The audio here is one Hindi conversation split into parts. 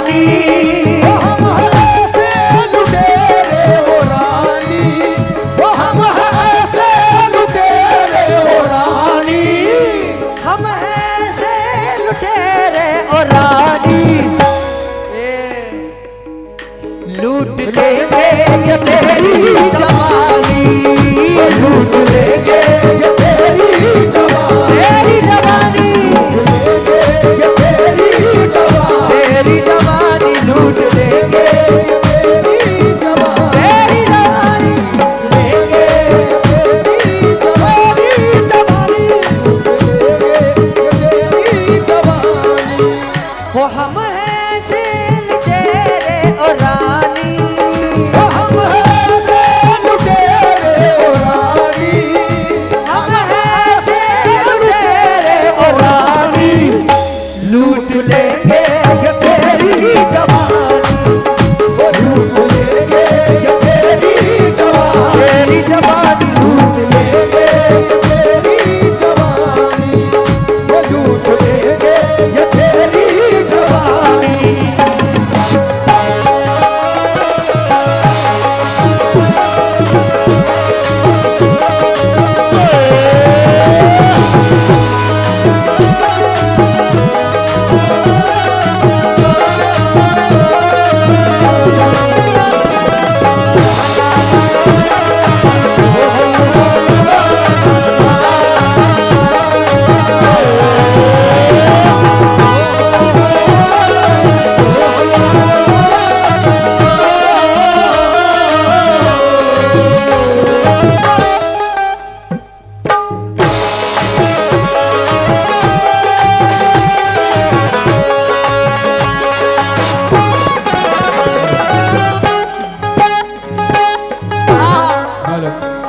जवानी। हम ऐसे लुटेरे हो रानी, हम ऐसे लुटेरे हो रानी, हम ऐसे लुटेरे और रानी, लूट लेंगे ये तेरी जवानी। लूट लेंगे ये तेरी जवानी, तेरी जवानी, ये तेरी जवानी, तेरी जवानी लूट लेंगे, तेरी जवानी, तेरी जवानी लेंगे, तेरी जवानी, तेरी जवानी। वो हम हैं सिल तेरे और रानी, हम ऐसे लुटेरे हो रानी, हम हैं सिल तेरे और रानी, लूट लेंगे ये तेरी जवानी। लूट लेंगे ये तेरी जवानी, तेरी जवानी लूट लेंगे, तेरी जवानी, वो लूट लेंगे ये तेरी जवानी।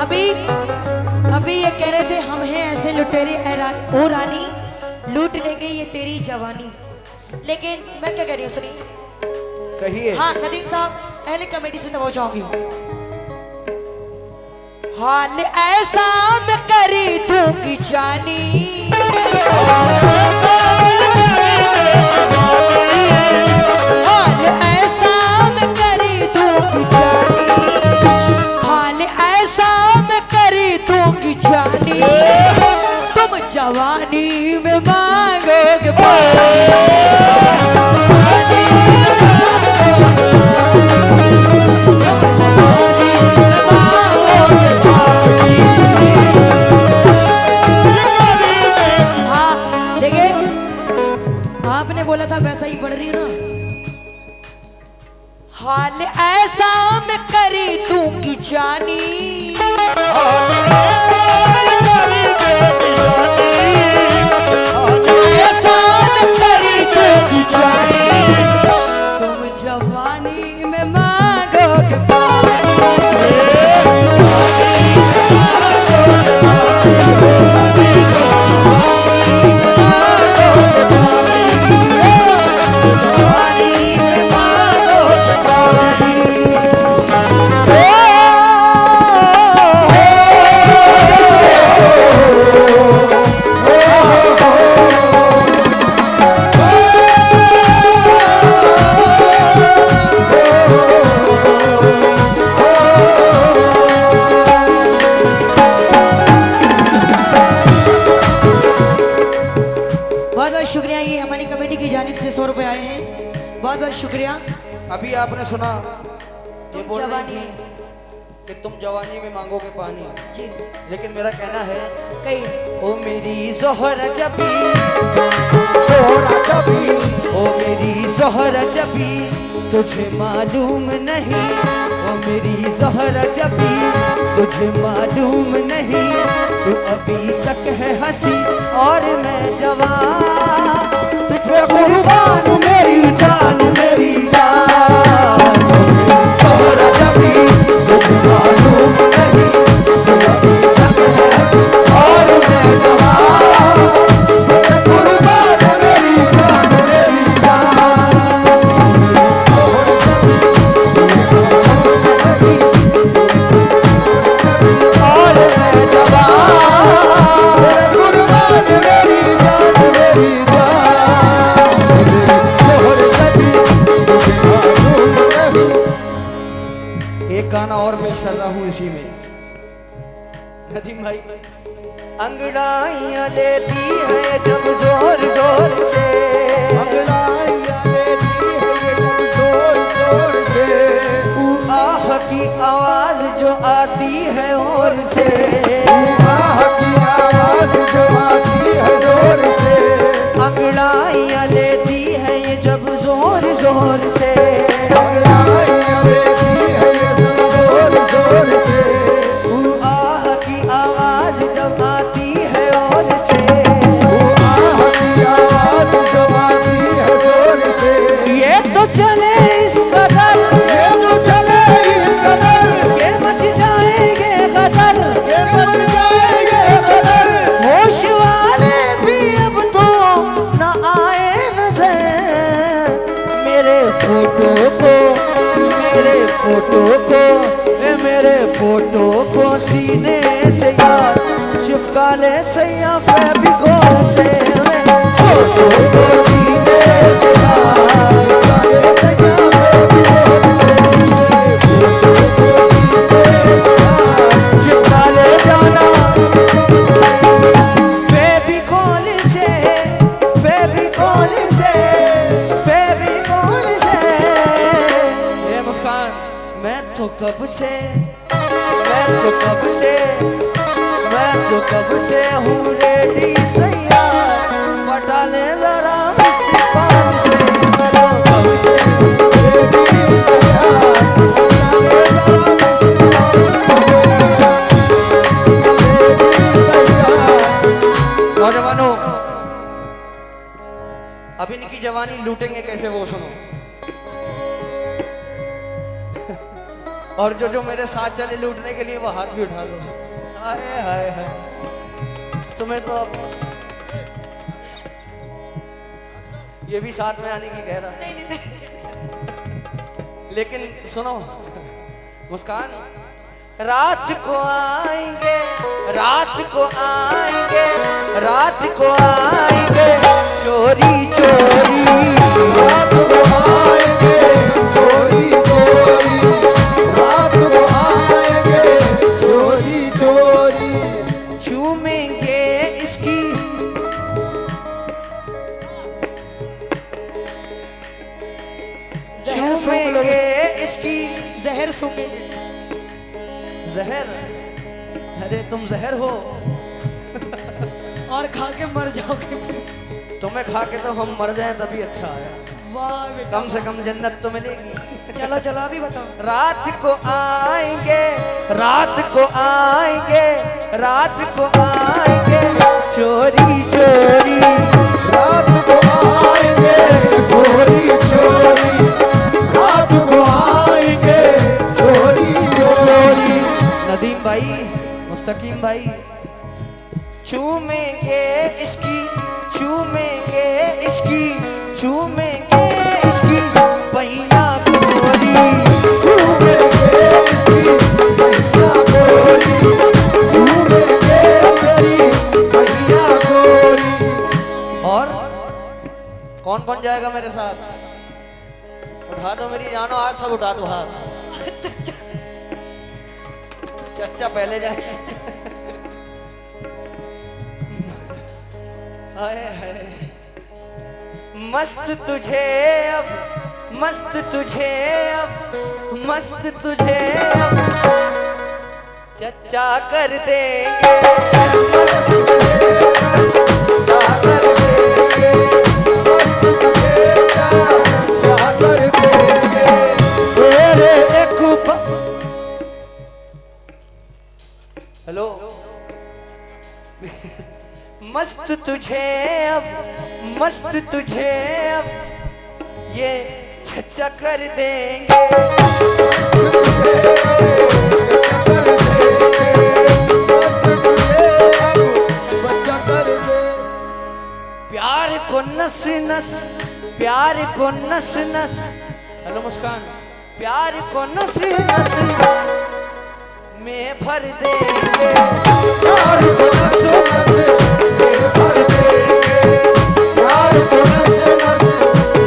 अभी अभी ये कह रहे थे हम हैं ऐसे लुटेरे ओ रानी, लूट लेंगे ये तेरी जवानी। लेकिन मैं क्या कह रही हूँ सुनिए। कहिए। हाँ नदीम साहब, पहले कमेटी से दबाव चाहूंगी। हाल ऐसा मैं करी दूंगी जानी, हाल ऐसा मैं करी दूंगी जानी, हाल ऐसा मैं करी दूंगी जानी, तुम जवानी में मांगोगे हाँ देखिए, आपने बोला था वैसा ही पढ़ रही है ना। हाल ऐसा मैं करी दूंगी जानी, ऐसा मैं करी दूंगी जानी, तुम जवानी में मांगोगे शुक्रिया। ये हमारी कमेटी की जानिब से 100 रुपए आए हैं, बहुत बहुत शुक्रिया। अभी आपने सुना ये बोल रही जवानी थी कि तुम जवानी में मांगोगे पानी, जी, लेकिन मेरा कहना है कही ओ मेरी ज़ोहरा जबी, सोहरा जबी, ओ मेरी ज़ोहरा जबी, तुझे मालूम नहीं, ओ मेरी ज़ोहरा जबी, तुझे मालूम नहीं, तू अभी तक है हंसी और मैं जवान, तुझ पे कुर्बान मेरी जान मेरी जान। ज़ोहरा जबी, तुझे मालूम नहीं, तू अभी तक है हंसी और मैं जवान, तुझ पे कुर्बान मेरी जान मेरी जान। और मैं जवान, कुर्बान मेरी जान मेरी जान। सोहर जबी, गाना और पेश कर रहा हूँ इसी में। नदीम भाई अंगड़ाइयाँ लेती है जब जोर जोर से, अंगड़ाइयाँ लेती है ये जब जोर जोर से, आह की आवाज जो आती है और से, आह की आवाज जो आती है जोर से, अंगड़ाइयाँ लेती है ये जब जोर जोर से, अंगड़ाइयाँ लेती है ये जब जोर जोर से, आह की आवाज जब आती है और से, आह की आवाज जो आती है जोर से, ये तो चले इस कदर, ये तो चले इस कदर, के मच जाएंगे गदर, ये मच जाएंगे कदर, होश वाले भी अब तो न आए नजर, मेरे फोटो को, मेरे फोटो को, मेरे फोटो को सीने से यार चिपका ले सैया फेविकोल से, फोटो को सीने से यार चिपका ले जाना फेविकोल से, फेविकोल से, फेविकोल से। ये मुस्कान मैं तो कब से, मैं तो कब से, मैं तो कब से हूँ रेडी तैयार, पटा ले जरा इस बात से, मैं तो कब से नौजवानों अब इनकी जवानी लूटेंगे कैसे वो सुनो। और जो मेरे साथ चले लूटने के लिए वो हाथ भी उठा लो। हाय हाय हाय तुम्हें तो अब ये भी साथ में आने की कह रहा है, नहीं नहीं नहीं। लेकिन सुनो मुस्कान, रात को आएंगे, रात को आएंगे, रात को आएंगे चोरी चोरी, रात को आएंगे चोरी चोरी, रात को आएंगे चोरी चोरी, चूमेंगे इसकी, चूमेंगे इसकी जहर सूखेंगे। जहर, अरे तुम जहर हो, और खा के मर जाओगे। तुम्हें खा के तो हम मर जाएं तभी अच्छा है, वाह बेटा, कम से कम जन्नत तो मिलेगी। चलो चलो अभी बताओ। रात को आएंगे, रात को आएंगे, रात को आएंगे चोरी चोरी, रात को आएंगे चोरी चोरी, रात को आएंगे चोरी चोरी। नदीम भाई, मुस्तकीम भाई, चूमेंगे इसकी, चूमेंगे इसकी, चूमेंगे इसकी पहिया गोरी, चूमेंगे इसकी भैया गोरी, चूमेंगे इसकी भैया गोरी। और कौन कौन जाएगा मेरे साथ? उठा दो मेरी जानो, आज सब उठा दो हाथ। चच्चा पहले जाए। हाय हाय मस्त तुझे अब, मस्त तुझे अब, मस्त तुझे अब चच्चा कर देंगे, क्या कर देंगे, मस्त तुझे क्या कर देंगे, तेरे एक हेलो मस्त तुझे अब, मस्त तुझे अब ये चच्चा कर देंगे, प्यार को नस नस, प्यार को नस नस, हेलो मुस्कान, प्यार को नस नस में भर देंगे, प्यार को नस नस में भर देंगे, प्यार को नस नस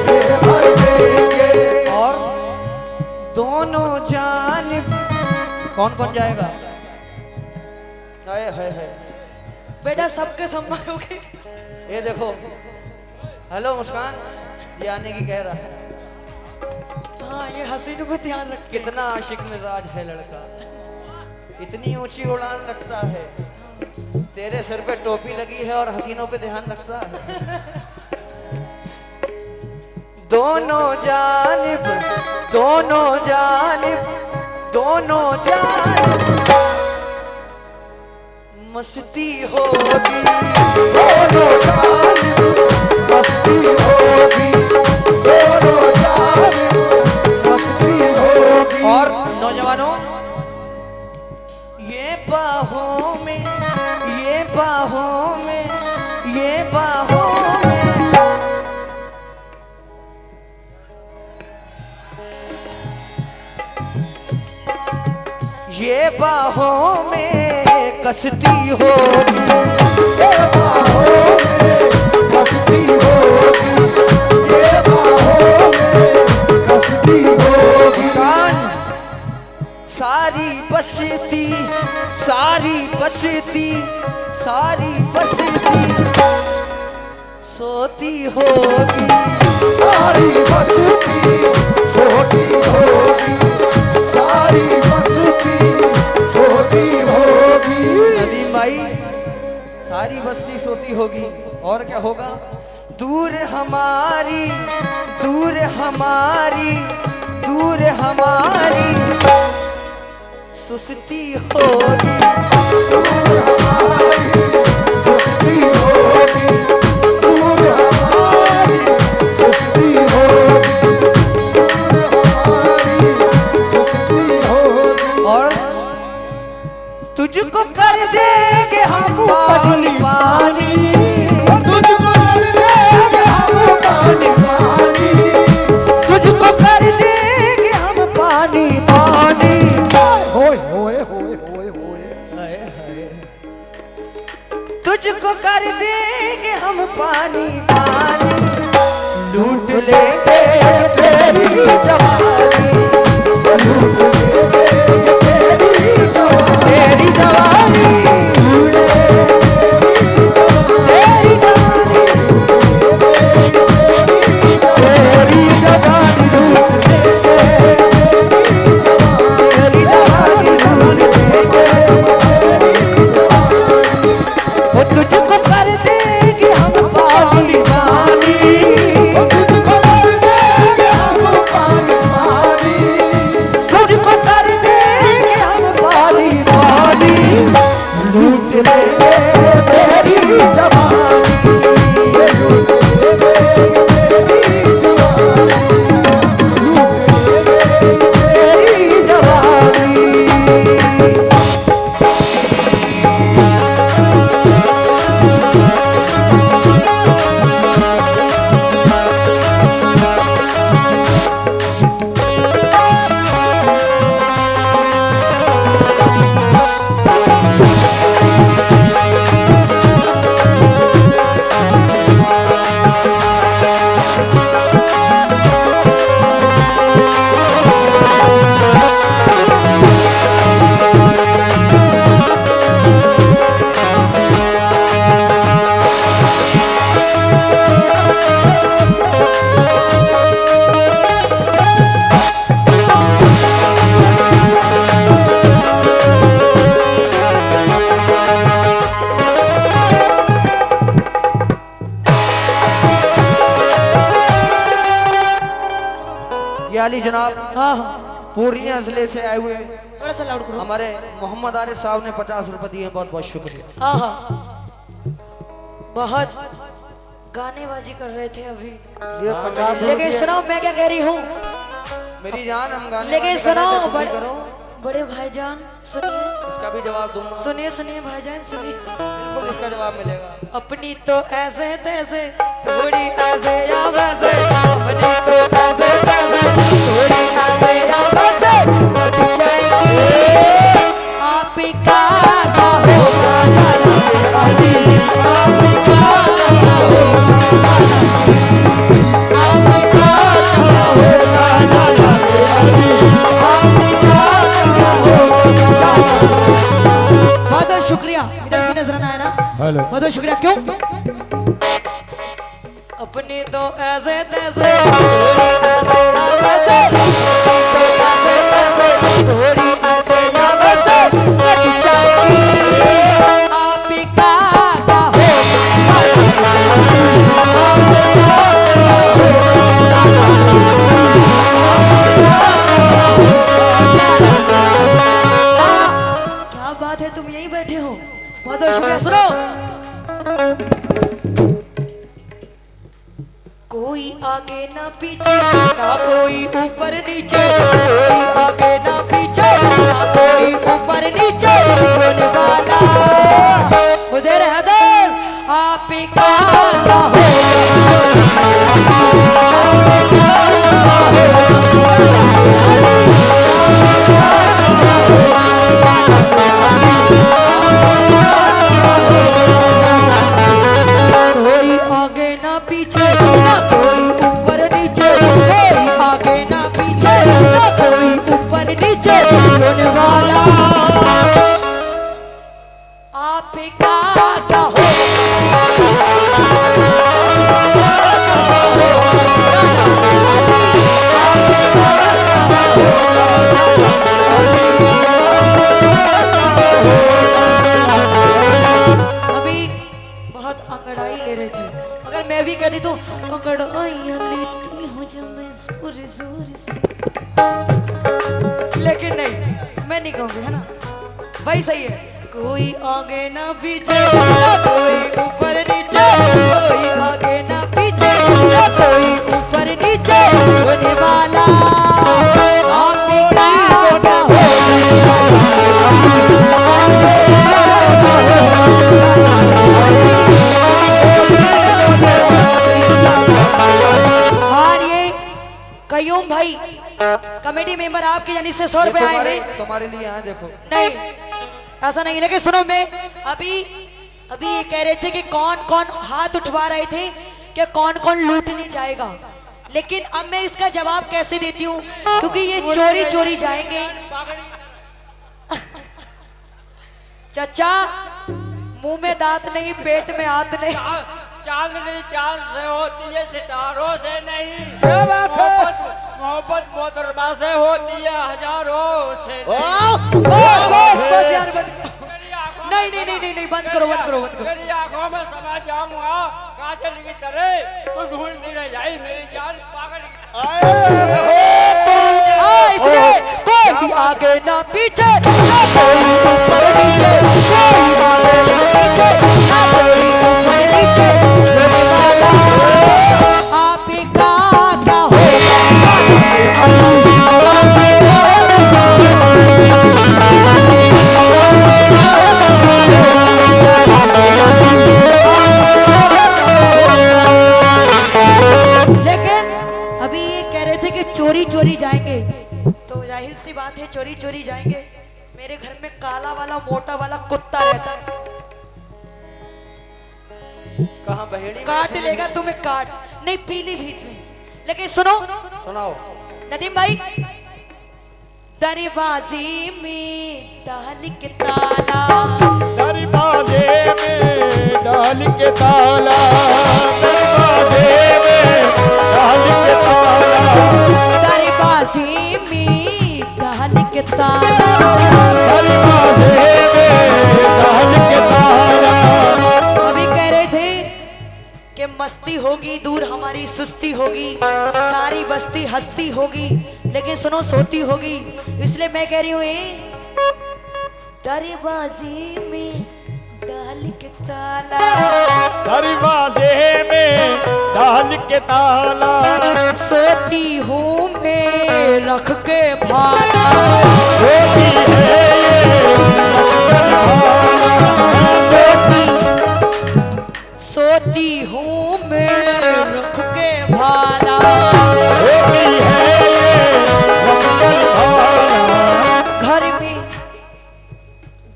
में भर देंगे, और दोनों जानिब, कौन कौन जाएगा? है बेटा सबके संभालोगे? ये देखो, हेलो मुस्कान, ये आने की कह रहा है। हाँ, ये हसीनों को ध्यान रख। कितना आशिक मिजाज है लड़का, इतनी ऊंची उड़ान रखता है, तेरे सिर पे टोपी लगी है और हसीनों पे ध्यान रखता है। दोनों जानिब, दोनों जानिब, दोनों जानिब मस्ती होगी, दोनों जानिब मस्ती होगी, दोनों जानिब मस्ती होगी। और नौजवानों, ये बाहों में, ये बाहों में, ये बाहों में, ये बाहों में कसती होगी, ये बाहों में मस्ती होगी, ये बाहों में मस्ती होगी। मुस्कान, सारी बस्ती, सारी बस्ती, सारी बस्ती सोती होगी, सारी बस्ती सोती होगी, सारी बस्ती सोती होगी। नदीम भाई, सारी बस्ती सोती होगी और क्या होगा? दूर हमारी, दूर हमारी, दूर हमारी सुस्ती होगी, दूर हमारी सुस्ती होगी, दूर हमारी सुस्ती होगी, दूर हमारी सुस्ती होगी। और तुझको कर देंगे हम पानी पानी, तुझको कर देंगे हम पानी पानी, तुझको कर देंगे हम पानी पानी। होए होए होए होए होए। हाय हाय, तुझको कर देंगे हम पानी पानी, लूट लेंगे तेरी जवानी, लूट लेंगे तेरी जवानी, तेरी जवानी, तेरी जवानी, तेरी जवानी लूट लेंगे, तेरी जवानी लूट लेंगे, वो तुझको कर देंगे हम पानी पानी, तुझको कर देंगे हम पानी पानी, तुझको कर देंगे हम पानी पानी, लूट लेंगे तेरी जवानी, लूट लेंगे तेरी जवानी, लूट लेंगे तेरी जवानी। ये अली जनाब हाँ हाँ, पूर्णिया जिले से आए हुए थोड़ा सा लाउड करो। हमारे मोहम्मद आरिफ साहब ने 50 रुपए दिए, बहुत बहुत शुक्रिया। हाँ हाँ, बहुत गानेबाजी कर रहे थे अभी। ये 50 लेकिन सुनो, मैं क्या कह रही हूँ, मेरी जान, हम गाने लेकिन वाले कर रहे सुनो थे, तुम भी बड़े करो, बड़े भाईजान सुनिए, इसका भी जवाब दूंगा, सुनिए सुनिए भाईजान सुनिए। बिल्कुल इसका जवाब मिलेगा। अपनी तो ऐसे तैसे, थोड़ी ऐसे या वैसे, अपनी तो ऐसे तैसे, थोड़ी ऐसे या वैसे, कट जाएंगी आपका ना होगा जाना, आपका ना होगा आपका ना होगा जाना, आपका ना होगा हेलो बहुत बहुत शुक्रिया। क्यों अपने तो ऐसे तैसे थोड़ी ऐसे या वैसे कट जाएगी आप का क्या बात है, तुम यहीं बैठे हो। बहुत बहुत शुक्रिया। सुनो, कोई आगे ना पीछे ना कोई ऊपर नीचे, कोई आगे ना पीछे ना कोई ऊपर नीचे होने वाला मुझे हैदर आप का ना हो। कोई आगे ना पीछे ना कोई ऊपर नीचे, कोई आगे ना पीछे ना कोई ऊपर नीचे होने वाला आप का ना हो। अभी बहुत अंगड़ाई ले रहे थे, अगर मैं भी कहती तो अंगड़ाइयाँ लेती हूँ जब मैं जोर जोर से, लेकिन नहीं, मैं नहीं कहूँगी, है ना भाई, सही है। कोई आगे ना पीछे ना कोई ऊपर नीचे, कोई आगे ना पीछे ना कोई ऊपर नीचे होने वाला आप का हो। और ये कयूम भाई कमेटी मेंबर आपके यानी से 100 रुपए आएंगे तुम्हारे लिए यहाँ देखो। नहीं, ऐसा नहीं, लेकिन सुनो, मैं अभी ये कह रहे थे कि कौन कौन हाथ उठवा रहे थे कि कौन कौन लूटने जाएगा, लेकिन अब मैं इसका जवाब कैसे देती हूँ, क्योंकि ये चोरी चोरी जाएंगे। चचा, मुंह में दांत नहीं, पेट में हाथ नहीं। चांदनी चांद से होती है, सितारों से नहीं। क्या बात है? मोहब्बत मोहतरमा से होती है, हजारों से बस यार, बंद मेरी आंखों नहीं नहीं नहीं नहीं नहीं, बंद करो बंद करो बंद करो। मेरी आंखों में समा जाऊंगा काजल की तरह, तो ढूंढ नहीं रह जाए मेरी जान पागल की। इसलिए कोई आगे ना पीछे ना कोई ऊपर नीचे, कोई आगे ना पीछे ना कोई ऊपर नीचे होने वाला आप का हो। लेकिन अभी ये कह रहे थे कि चोरी चोरी जाएंगे, तो जाहिर सी बात है चोरी चोरी जाएंगे। मेरे घर में काला वाला मोटा वाला कुत्ता रहता है, कहाँ बहेड़ी में? काट लेगा तुम्हें, काट नहीं, पीली भीत में। लेकिन सुनो सुनाओ। नदीम भाई, दरवाजे में डाल के ताला, दरवाजे में डाल के ताला, दरवाजे में डाल के ताला, दरवाजे में डाल के ताला। दरवाजे में डाल के ताला। अभी कह रहे थे कि मस्ती होगी दूर, हमारी सुस्ती होगी, सारी बस्ती हस्ती होगी, लेकिन सुनो सोती होगी। इसलिए मैं कह रही हूँ दरवाजे में डाल के ताला, दरवाजे में डाल के ताला, सोती हूँ मैं रख के भाला, होती है ये सोती हूँ मैं रख के भाला, होती है ये मंगल भाला।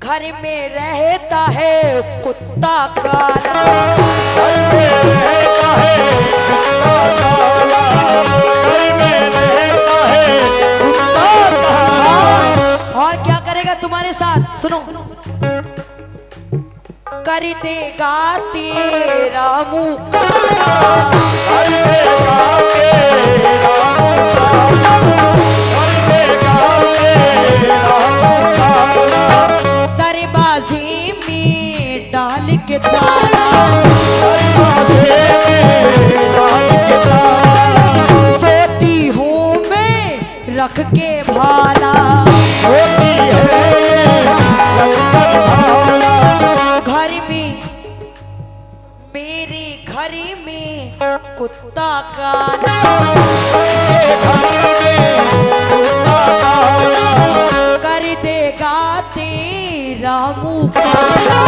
घर में रहता है कुत्ता काला, घर में रहता है कुत्ता काला, घर में रहता है कुत्ता काला। और क्या करेगा तुम्हारे साथ, सुनो, कर देगा तेरा मुँह कर देगा तेरा मुकाबला, कर देगा तेरा मुकाबला। दरवाजे में डाल के ताला, दरवाजे में डाल के ताला, सोती हूँ मैं रख के भाला। होती है ये रखकर भाला। घर में मेरे घर में कुत्ता काला, ये घर में कुत्ता काला, कर देगा तेरा मुँह काला।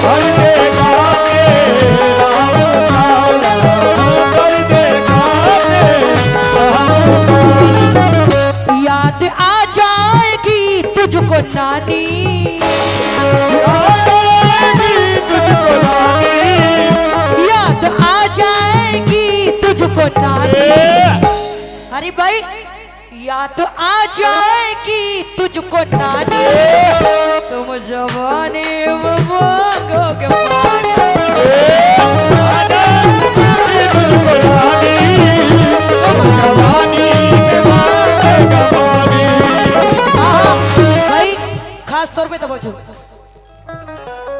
कर देगा तेरा मुकाबला, कर देगा तेरा मुकाबला। याद आ जाएगी तुझको नानी, याद आ जाएगी तुझको नानी। अरे भाई याद आ जाएगी तुझको नानी, तुम जवानी में मांगोगे पानी। भाई खास तौर पे तवज्जो,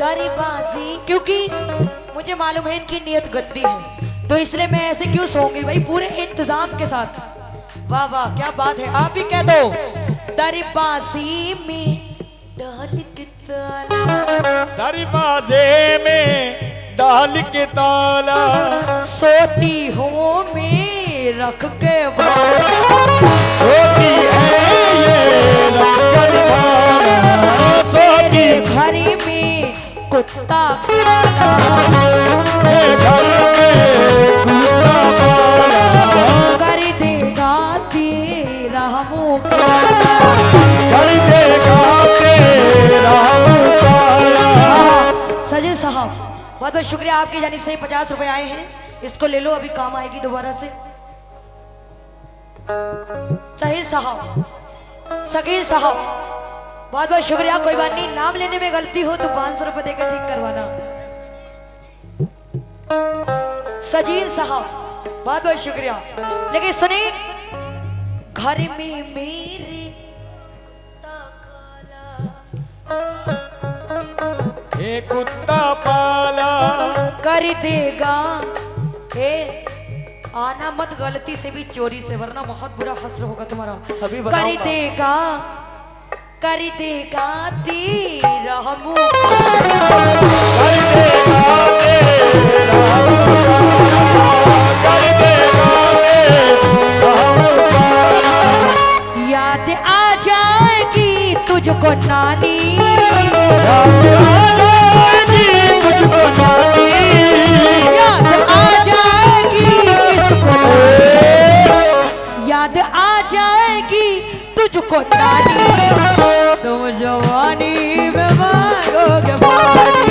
दरबाजी, क्योंकि मुझे मालूम है इनकी नियत गंदी है, तो इसलिए मैं ऐसे क्यों सोऊंगी भाई पूरे इंतजाम के साथ। वाह वाह क्या बात है, आप ही कह दो। दरबाजी में डाल के ताला, दरवाजे में डाल के ताला, सोती हूँ मैं रख के भाला। होती है ये रखकर भाला, सोती घर में कुत्ता काला, है घर में कुत्ता काला, कर देगा तेरा मुँह काला। कर देगा तेरा मुकाबला। सजील साहब बहुत बहुत शुक्रिया, आपकी जानिब से 50 रुपए आए हैं, इसको ले लो, अभी काम आएगी दोबारा से। सहील साहब, सकील साहब बहुत बहुत शुक्रिया, कोई बात नहीं, नाम लेने में गलती हो तो 500 रुपए देकर ठीक करवाना। सजील साहब बहुत बहुत शुक्रिया, लेकिन सुनिए, घर में मेरे कुत्ता काला, ये कुत्ता पाला, कर देगा। हे आना मत गलती से भी चोरी से, वरना बहुत बुरा हश्र होगा तुम्हारा। अभी कर बताऊंगा। देगा, कर देगा तेरा मुँह, कर देगा तेरा मुकाबला, कर देगा तेरा मुकाबला। याद आ जाएगी तुझको नानी, याद आएगी मुझको नानी, याद आ जाएगी किसको नानी, याद आ जाएगी तुझको नानी, तुम जवानी में मांगोगे पानी।